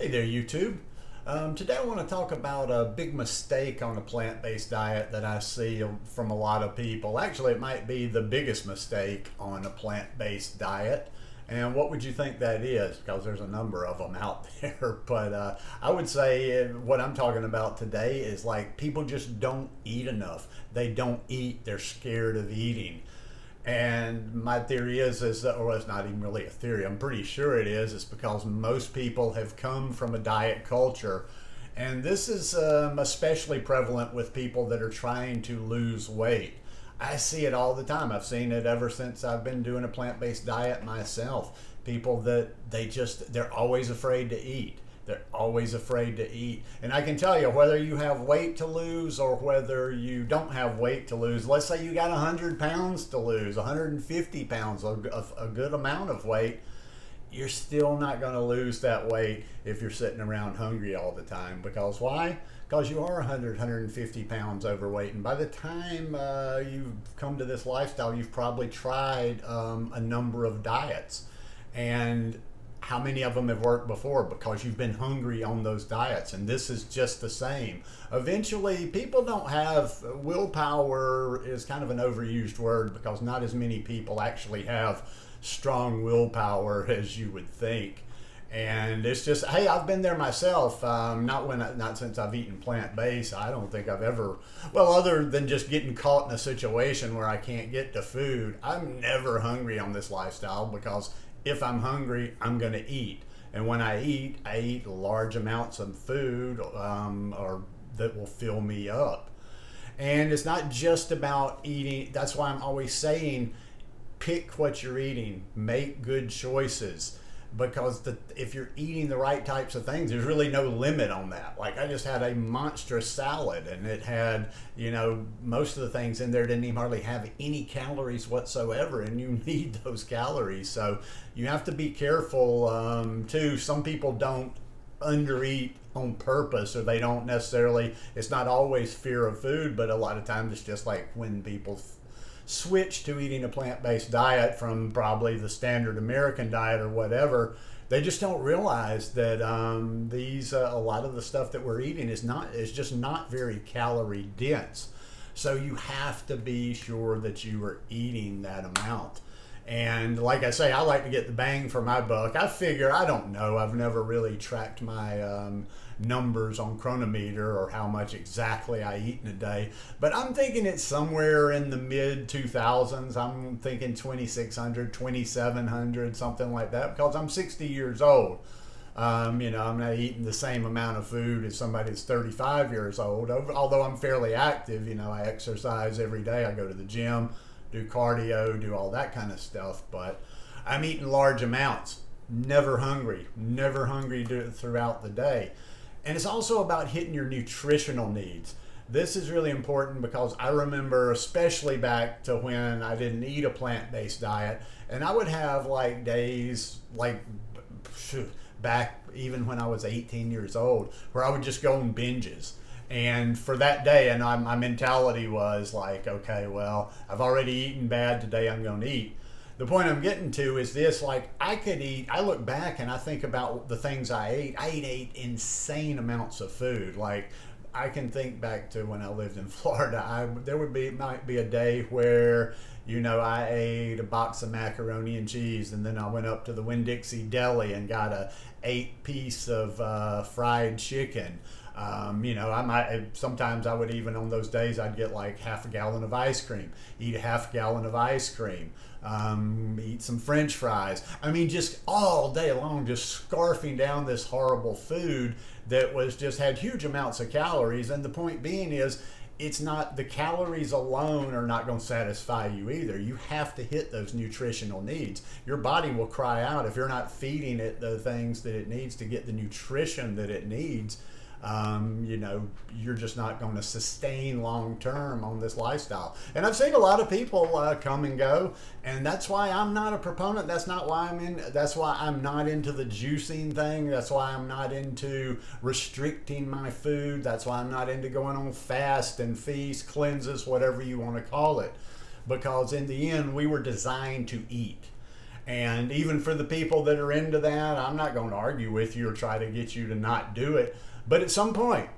Hey there, YouTube. Today I want to talk about a big mistake on a plant-based diet that I see from a lot of people. Actually, it might be the biggest mistake on a plant-based diet. And what would you think that is? Because there's a number of them out there. But I would say what I'm talking about today is like people just don't eat enough. They don't eat. They're scared of eating. And my theory is that, or it's not even really a theory, I'm pretty sure it is, it's because most people have come from a diet culture. And this is especially prevalent with people that are trying to lose weight. I see it all the time. I've seen it ever since I've been doing a plant-based diet myself. People that they're always afraid to eat. They're always afraid to eat. And I can tell you, whether you have weight to lose or whether you don't have weight to lose, let's say you got 100 pounds to lose, 150 pounds, a good amount of weight, you're still not going to lose that weight if you're sitting around hungry all the time. Because why? Because you are 100, 150 pounds overweight. And by the time you've come to this lifestyle, you've probably tried a number of diets. And how many of them have worked before? Because you've been hungry on those diets, and this is just the same. Eventually, people don't have willpower is kind of an overused word because not as many people actually have strong willpower as you would think. And it's just, hey, I've been there myself. Not since I've eaten plant-based. I don't think I've ever, well, other than just getting caught in a situation where I can't get to food, I'm never hungry on this lifestyle because if I'm hungry, I'm going to eat. And when I eat large amounts of food or that will fill me up. And it's not just about eating. That's why I'm always saying, pick what you're eating. Make good choices. Because if you're eating the right types of things, there's really no limit on that. Like I just had a monstrous salad and it had, most of the things in there didn't even hardly have any calories whatsoever, and you need those calories. So you have to be careful too. Some people don't undereat on purpose, or they don't necessarily, it's not always fear of food, but a lot of times it's just like when people switch to eating a plant-based diet from probably the standard American diet or whatever, they just don't realize that a lot of the stuff that we're eating is just not very calorie dense. So you have to be sure that you are eating that amount. And like I say, I like to get the bang for my buck. I figure, I don't know, I've never really tracked my numbers on Chronometer or how much exactly I eat in a day, but I'm thinking it's somewhere in the mid 2000s. I'm thinking 2600, 2700, something like that, because I'm 60 years old. I'm not eating the same amount of food as somebody that's 35 years old, although I'm fairly active. I exercise every day. I go to the gym, do cardio, do all that kind of stuff, but I'm eating large amounts, never hungry throughout the day. And it's also about hitting your nutritional needs. This is really important because I remember, especially back to when I didn't eat a plant-based diet, and I would have like days, back even when I was 18 years old, where I would just go on binges. And for that day, and my mentality was like, okay, well, I've already eaten bad, today I'm going to eat. The point I'm getting to is this, like I look back and I think about the things I ate insane amounts of food. Like I can think back to when I lived in Florida. Might be a day where, I ate a box of macaroni and cheese, and then I went up to the Winn-Dixie Deli and got a 8-piece of fried chicken. Sometimes I would even on those days I'd get like half a gallon of ice cream, eat a half gallon of ice cream, eat some French fries. I mean, just all day long, just scarfing down this horrible food that had huge amounts of calories. And the point being is, it's not the calories alone are not going to satisfy you either. You have to hit those nutritional needs. Your body will cry out if you're not feeding it the things that it needs to get the nutrition that it needs. You're just not going to sustain long term on this lifestyle. And I've seen a lot of people come and go, and that's why I'm not a proponent. That's why I'm not into the juicing thing. That's why I'm not into restricting my food. That's why I'm not into going on fast and feast, cleanses, whatever you want to call it. Because in the end, we were designed to eat. And even for the people that are into that, I'm not going to argue with you or try to get you to not do it. But at some point,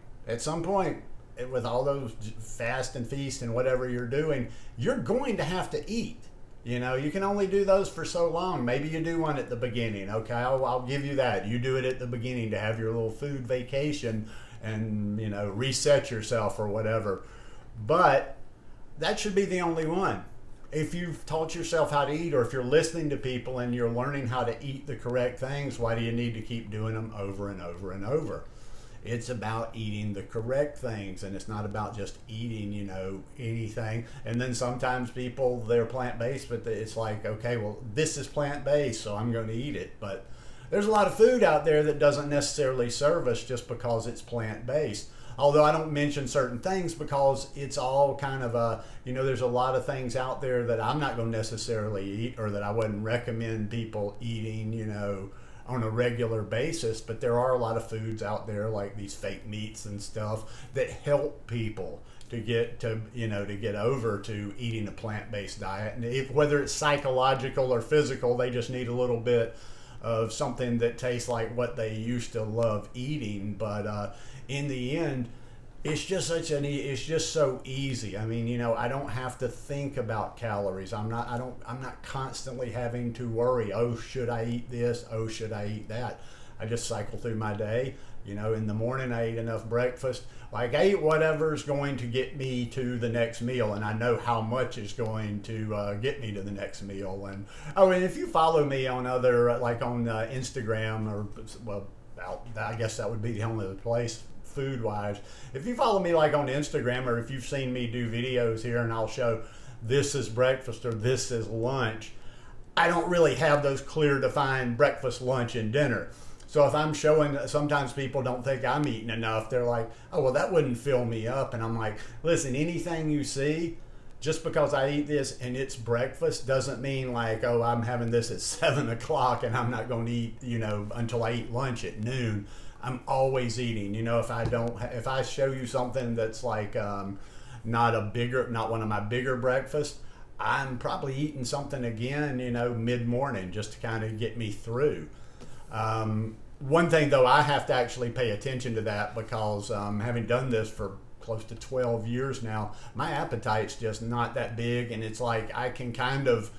with all those fast and feast and whatever you're doing, you're going to have to eat. You know, you can only do those for so long. Maybe you do one at the beginning. Okay, I'll give you that. You do it at the beginning to have your little food vacation and, you know, reset yourself or whatever. But that should be the only one. If you've taught yourself how to eat, or if you're listening to people and you're learning how to eat the correct things, why do you need to keep doing them over and over and over? It's about eating the correct things, and it's not about just eating, you know, anything. And then sometimes people, they're plant-based, but it's like, okay, well, this is plant-based, so I'm going to eat it. But there's a lot of food out there that doesn't necessarily serve us just because it's plant-based. Although I don't mention certain things because it's all kind of a, you know, there's a lot of things out there that I'm not going to necessarily eat, or that I wouldn't recommend people eating, you know, on a regular basis. But there are a lot of foods out there, like these fake meats and stuff, that help people to get to, you know, to get over to eating a plant-based diet. And whether it's psychological or physical, they just need a little bit of something that tastes like what they used to love eating. But in the end, it's just so easy. I mean, you know, I don't have to think about calories. I'm not constantly having to worry, oh, should I eat this? Oh, should I eat that? I just cycle through my day. You know, in the morning I eat enough breakfast. Like, I eat whatever's going to get me to the next meal, and I know how much is going to get me to the next meal. And and if you follow me on other, like on Instagram, or, well, I guess that would be the only place food-wise. If you follow me like on Instagram, or if you've seen me do videos here and I'll show this is breakfast or this is lunch, I don't really have those clear defined breakfast, lunch, and dinner. So if I'm showing, sometimes people don't think I'm eating enough. They're like, oh, well, that wouldn't fill me up. And I'm like, listen, anything you see, just because I eat this and it's breakfast doesn't mean like, oh, I'm having this at 7 o'clock and I'm not going to eat, you know, until I eat lunch at noon. I'm always eating. You know, if I show you something that's like not one of my bigger breakfasts, I'm probably eating something again, you know, mid-morning, just to kind of get me through. One thing though, I have to actually pay attention to that, because having done this for close to 12 years now, my appetite's just not that big, and it's like I can kind of,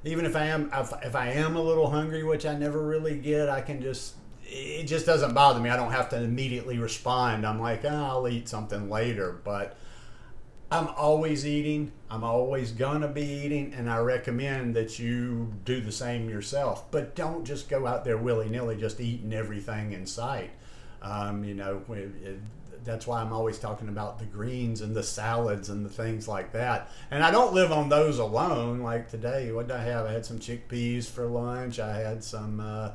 even if I am a little hungry, which I never really get, it just doesn't bother me. I don't have to immediately respond. I'm like, I'll eat something later. But I'm always eating. I'm always gonna be eating, and I recommend that you do the same yourself. But don't just go out there willy-nilly just eating everything in sight. You know, that's why I'm always talking about the greens and the salads and the things like that. And I don't live on those alone. Like today, what did I have? I had some chickpeas for lunch. I had some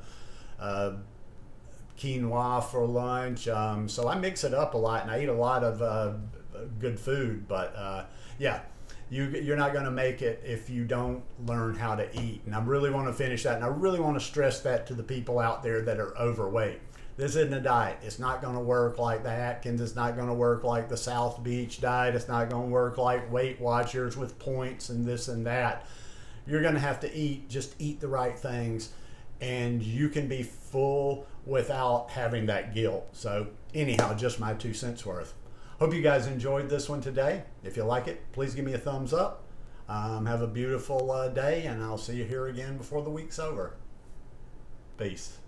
quinoa for lunch. So I mix it up a lot, and I eat a lot of good food. But yeah, you're not going to make it if you don't learn how to eat. And I really want to finish that, and I really want to stress that to the people out there that are overweight. This isn't a diet. It's not going to work like the Atkins. It's not going to work like the South Beach diet. It's not going to work like Weight Watchers with points and this and that. You're going to have to just eat the right things, and you can be full without having that guilt. So anyhow, just my 2 cents worth. Hope you guys enjoyed this one today. If you like it, please give me a thumbs up. Have a beautiful day, and I'll see you here again before the week's over. Peace.